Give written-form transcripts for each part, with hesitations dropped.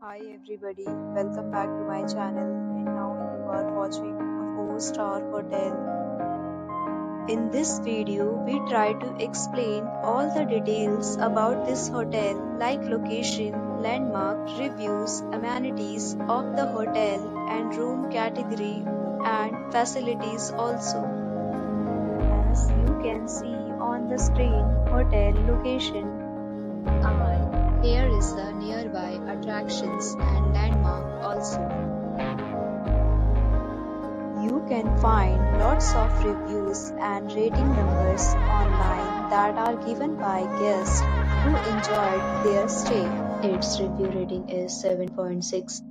Hi everybody, welcome back to my channel and now you are watching a 4-star hotel. In this video, we try to explain all the details about this hotel like location, landmark, reviews, amenities of the hotel and room category and facilities also. As you can see on the screen, hotel location. And here is the nearby attractions and landmark also. You can find lots of reviews and rating numbers online that are given by guests who enjoyed their stay. Its review rating is 7.6.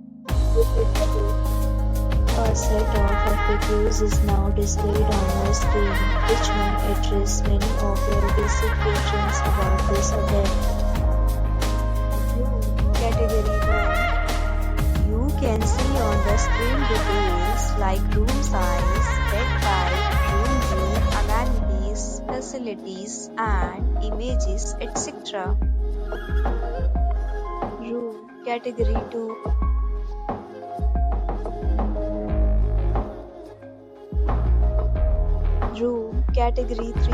A set of reviews is now displayed on your screen, which may address many of your basic questions about this hotel. Category 1. You can see on the screen details like room size, bed type, room view, amenities, facilities and images, etc. Room Category 2. Room Category 3.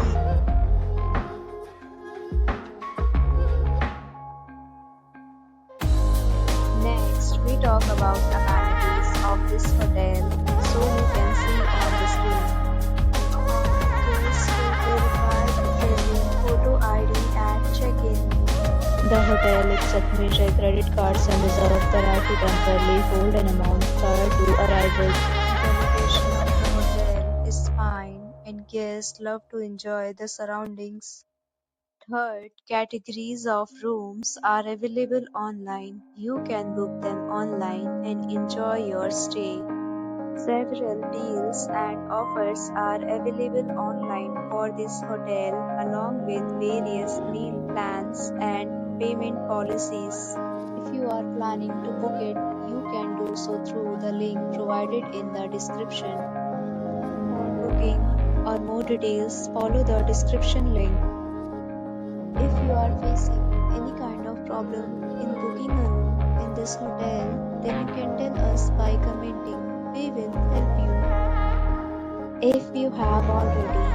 We talk about amenities of this hotel, so you can see on the screen. Guests will be required to carry photo ID at check-in. The hotel accepts major credit cards and reserves the right to temporarily hold an amount prior to arrival. The location of the hotel is fine and guests love to enjoy the surroundings. Third, categories of rooms are available online. You can book them online and enjoy your stay. Several deals and offers are available online for this hotel along with various meal plans and payment policies. If you are planning to book it, you can do so through the link provided in the description. For booking or more details, follow the description link. If you are facing any kind of problem in booking a room in this hotel, then you can tell us by commenting. We will help you. If you have already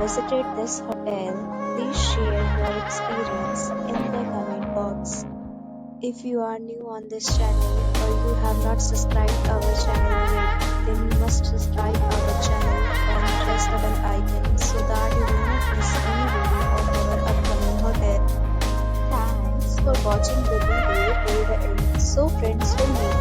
visited this hotel, please share your experience in the comment box. If you are new on this channel or you have not subscribed our channel yet, then you must subscribe our channel and press the bell icon so that you will not miss any video of our upcoming hotel. Thanks for watching the video till the end. So friends, will meet